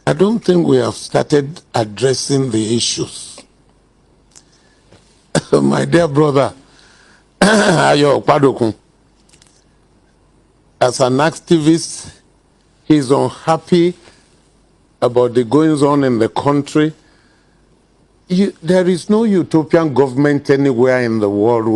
I don't think we have started addressing the issues. My dear brother, Ayo Okpadokun, as an activist, he's unhappy about the goings on in the country. There is no utopian government anywhere in the world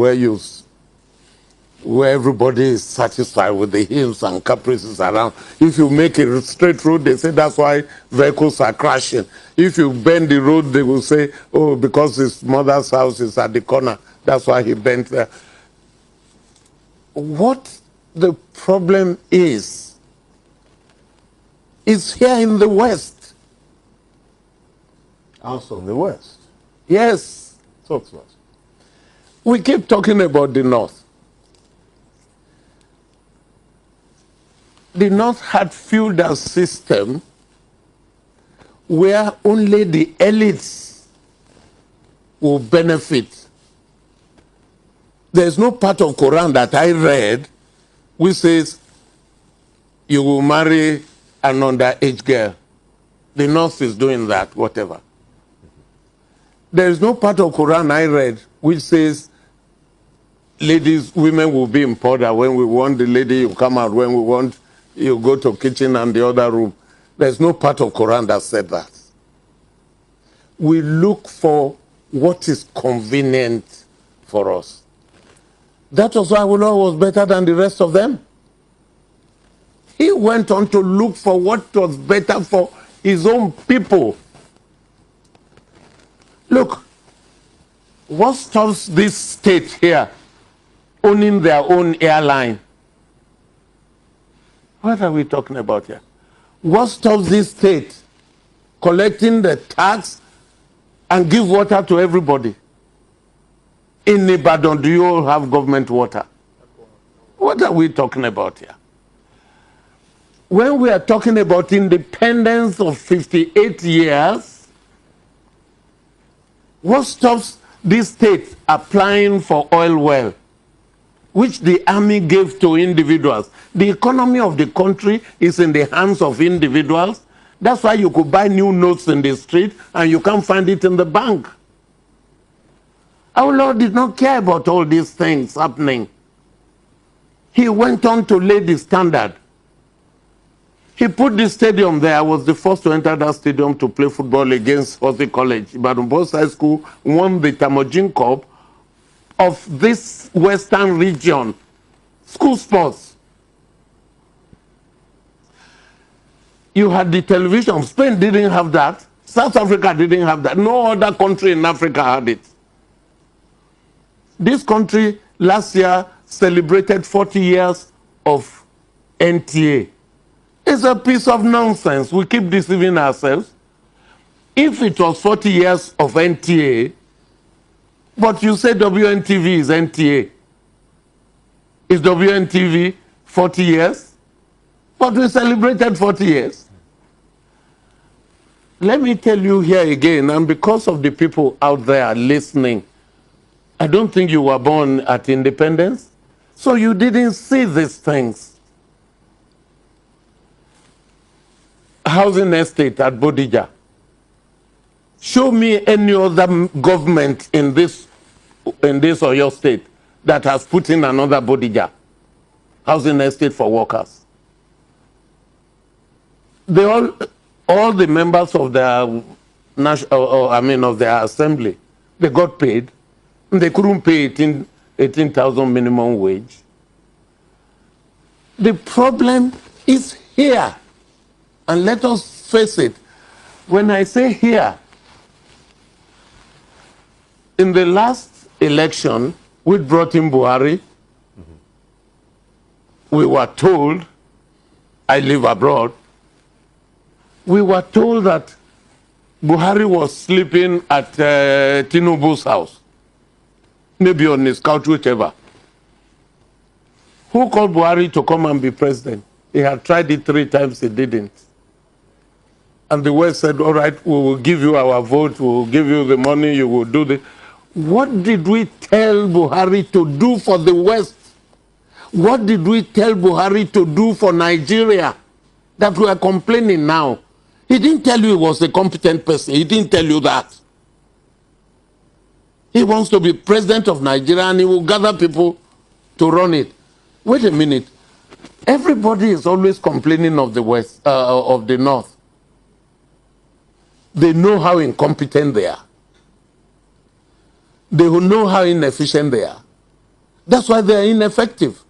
where everybody is satisfied with the hills and caprices around. If you make a straight road, they say that's why vehicles are crashing. If you bend the road, they will say, oh, because his mother's house is at the corner, that's why he bent there. What the problem is here in the West. Also in the West? Yes. Talk to us. We keep talking about the North. The North had feudal system where only the elites will benefit. There's no part of Quran that I read which says you will marry an underage girl. The North is doing that, whatever. There is no part of Quran I read which says women will be important. When we want the lady, you come out. When we want, you go to kitchen and the other room. There's no part of Quran that said that. We look for what is convenient for us. That was why Awolowo was better than the rest of them. He went on to look for what was better for his own people. Look, what stops this state here owning their own airline? What are we talking about here? What stops this state collecting the tax and give water to everybody? In Ibadan, do you all have government water? What are we talking about here? When we are talking about independence of 58 years, what stops this state applying for oil well, which the army gave to individuals? The economy of the country is in the hands of individuals. That's why you could buy new notes in the street and you can't find it in the bank. Our Lord did not care about all these things happening. He went on to lay the standard. He put the stadium there. I was the first to enter that stadium to play football against Horsey College. Ibadan Boys High School won the Tamojin Cup of this western region. School sports. You had the television. Spain didn't have that. South Africa didn't have that. No other country in Africa had it. This country last year celebrated 40 years of NTA. It's a piece of nonsense. We keep deceiving ourselves. If it was 40 years of NTA, but you say WNTV is NTA, is WNTV 40 years? But we celebrated 40 years. Let me tell you here again, and because of the people out there listening, I don't think you were born at independence, so you didn't see these things. Housing estate at Bodija. Show me any other government in this or your state that has put in another Bodija housing estate for workers. They all the members of their of their assembly, they got paid. They couldn't pay 18,000 minimum wage. The problem is here. And let us face it. When I say here, in the last election, we brought in Buhari. We were told, I live abroad, we were told that Buhari was sleeping at Tinubu's house. Maybe on his couch, whichever. Who called Buhari to come and be president? He had tried it 3 times, he didn't. And the West said, all right, we will give you our vote, we will give you the money, you will do this. What did we tell Buhari to do for the West? What did we tell Buhari to do for Nigeria that we are complaining now? He didn't tell you he was a competent person. He didn't tell you that. He wants to be president of Nigeria and he will gather people to run it. Wait a minute. Everybody is always complaining of the West, of the North. They know how incompetent they are. They will know how inefficient they are. That's why they are ineffective.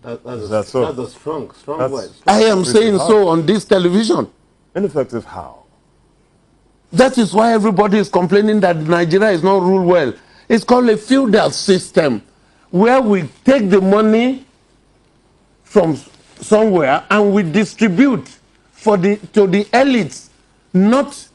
That's so. That's a strong word. I am saying so on this television. Ineffective how? That is why everybody is complaining that Nigeria is not ruled well. It's called a feudal system, where we take the money from somewhere and we distribute to the elites, not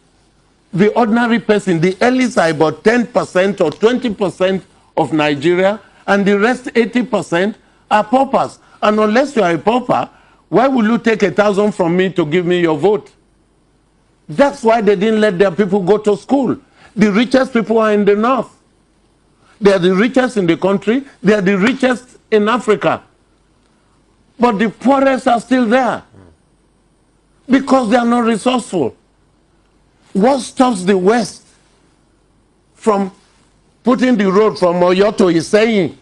the ordinary person. The elites are about 10% or 20% of Nigeria, and the rest 80% are paupers. And unless you are a pauper, why will you take 1,000 from me to give me your vote? That's why they didn't let their people go to school. The richest people are in the north. They are the richest in the country. They are the richest in Africa. But the poorest are still there because they are not resourceful. What stops the West from putting the road from Oyo to Iseyin?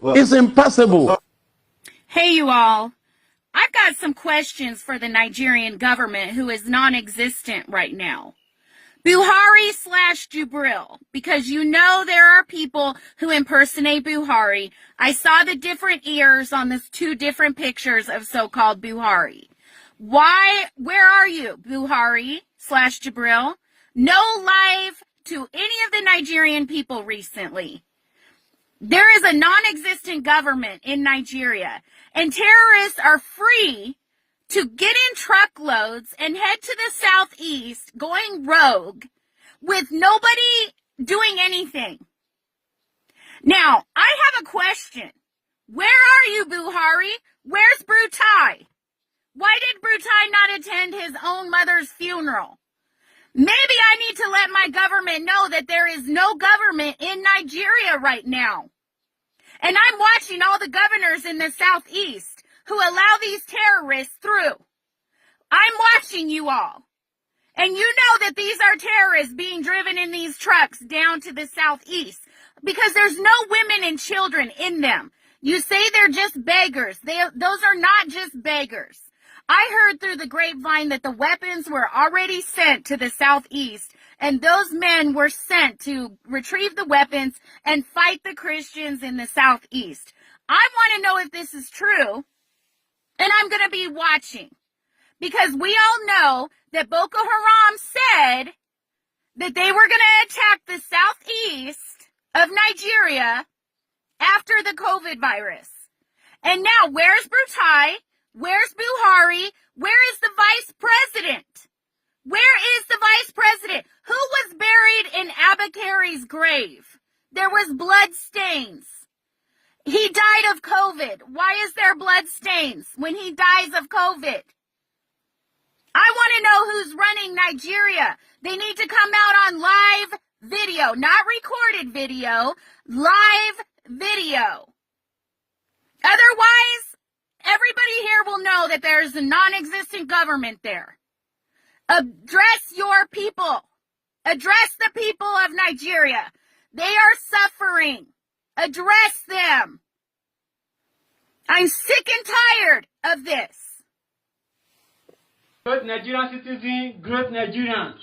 It's impossible. Hey, you all. I've got some questions for the Nigerian government who is non-existent right now. Buhari/Jubril, because you know there are people who impersonate Buhari. I saw the different ears on these two different pictures of so-called Buhari. Where are you, Buhari/Jubril? No live to any of the Nigerian people recently. There is a non-existent government in Nigeria, and terrorists are free to get in truckloads and head to the southeast going rogue with nobody doing anything. Now, I have a question. Where are you, Buhari? Where's Brutai? Why did Brutai not attend his own mother's funeral? Maybe I need to let my government know that there is no government in Nigeria right now. And I'm watching all the governors in the southeast who allow these terrorists through. I'm watching you all. And you know that these are terrorists being driven in these trucks down to the southeast because there's no women and children in them. You say they're just beggars. Those are not just beggars. I heard through the grapevine that the weapons were already sent to the southeast, and those men were sent to retrieve the weapons and fight the Christians in the southeast. I want to know if this is true, and I'm going to be watching, because we all know that Boko Haram said that they were going to attack the southeast of Nigeria after the COVID virus. And now, where's Brutai? Where's Buhari? Where is the vice president? Where is the vice president? Who was buried in Abakari's grave? There was blood stains. He died of COVID. Why is there blood stains when he dies of COVID? I want to know who's running Nigeria. They need to come out on live video, not recorded video, live video. Otherwise, everybody here will know that there's a non-existent government there. Address your people. Address the people of Nigeria. They are suffering. Address them. I'm sick and tired of this. Great Nigerian citizen, great Nigerians,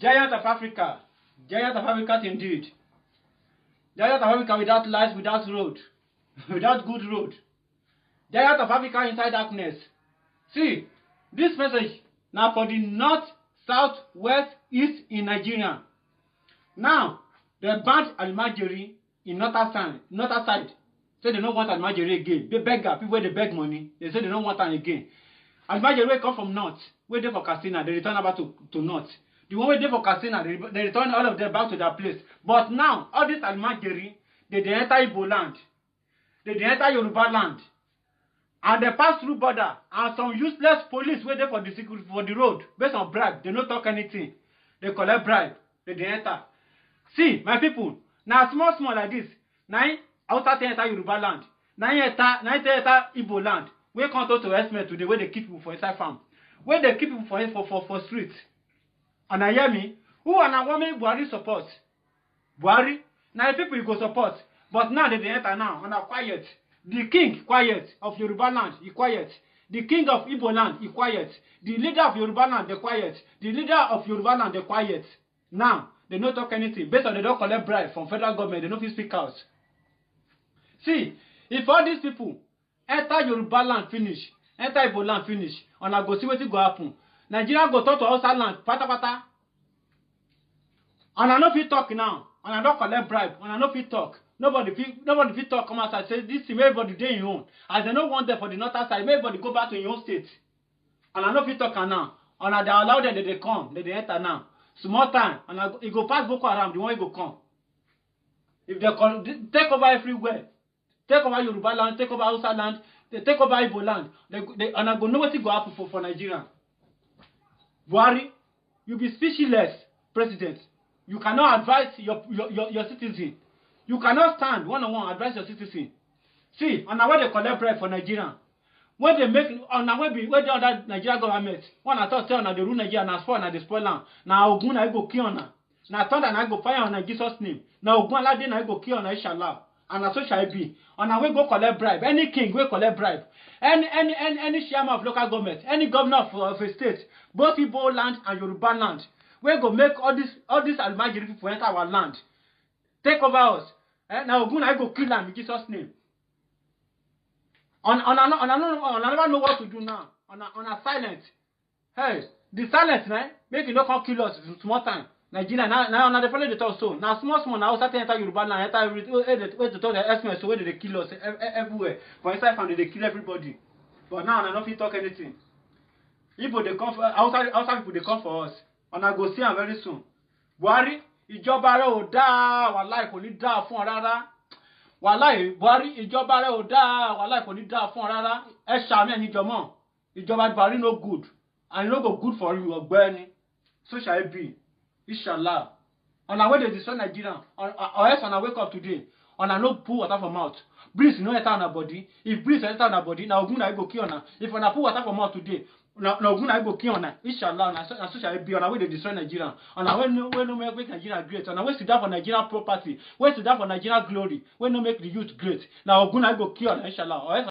giant of Africa, giant of Africa indeed. Giant of Africa without lights, without road, without good road. Giant of Africa inside darkness. See, this message now for the north, south, west, east in Nigeria. Now, they banned Almajiri in northern side. Say they don't want Almajiri again. They beg people where they beg money. They say they don't want them again. Almajiri come from north. Where they for Katsina, they return back to north. The one where they for Katsina, they return all of them back to their place. But now, all this Almajiri, they enter Igbo land. They enter Yoruba land. And they pass through border. And some useless police wait there for the security for the road. Based on bribe. They don't talk anything. They collect bribe. They enter. See, my people, now small like this. Now outside enter Yoruba land. Now enter Igbo land. We come to estimate today where they keep people for inside farm. where they keep people for streets. And I hear me, who and a woman Buhari support? Buhari, now the people you go support, but now they enter now, and are quiet. The king, quiet, of Yoruba land, he quiet. The king of Igbo land, he quiet. The leader of Yoruba land, they quiet. The leader of Yoruba land, they quiet. Now, they don't talk anything. Based on they don't collect bribe from federal government, they don't speak out. See, if all these people enter Yoruba land finish, enter Igbo land finish, and I go see what go happen. Nigeria go talk to outside land, pata. And I know if you talk now, and I don't collect bribe, and I know if you talk. Nobody fit talk come outside say this thing, everybody dey in own. As they no want them for the north side, everybody go back to your own state. And I know fit talk now. And I they allow them, they come, they enter now. Small time, and it go pass Boko Haram, the one go come. If they take over everywhere, take over Yoruba land, take over Hausa land, they take over Igbo land, and I go know what go happen for Nigeria. Buhari, you be speechless, president. You cannot advise your citizen. You cannot stand one-on-one advise your citizen. See, on where they collect bread for Nigeria. When they make on where the other Nigeria government, when I thought on the rule Nigeria and spoil and spoil land. Now Ogun I go kill on. Now thought I go fire on Jesus' name. Now Ogun Aladdin I go kill on inshallah. And so shall it be. On we go collect bribe. Any king will collect bribe. Any chairman of local government, any governor of a state, both Igbo land and Yoruba land, we go make all these Almajiri people enter our land. Take over us. Now Ogun I go kill them in Jesus' name. I never know what to do now. On a silence. Hey, the silence, man, make it not come kill us in small time. Nigeria now they follow the talk so. Now small now start enter Yoruba land, enter where to talk the SMS so where they kill us everywhere. For inside family they kill everybody. But now I don't fit talk anything. People they come for outside people they come for us. And I go see them very soon. Buhari, ìjọba rẹ̀ ò dáa, wàláì kò ní dáa fún ọ rárá. Wàláì Buhari, ìjọba rẹ̀ ò dáa, wàláì kò ní dáa fún ọ rárá. Ẹ ṣàmì ẹ̀yin jọmọ́. Ìjọba Buhari no good. And no go good for you, ọ̀gbẹ́ni. So shall it be. Inshallah. On our way to destroy Nigeria. Or else on our wake up today. On our no pull water from mouth. Breeze no enter on our body. If breeze enter on our body, now Ogun I go kill on her. If on our pull water from mouth today, now Ogun I go kill on her. Inshallah, and so shall it be. On our way to destroy Nigeria. On our way no make Nigeria great. On our way to die for Nigeria property. Way to die for Nigeria glory. Way no make the youth great. Now Ogun I go kill on her. Inshallah. Or else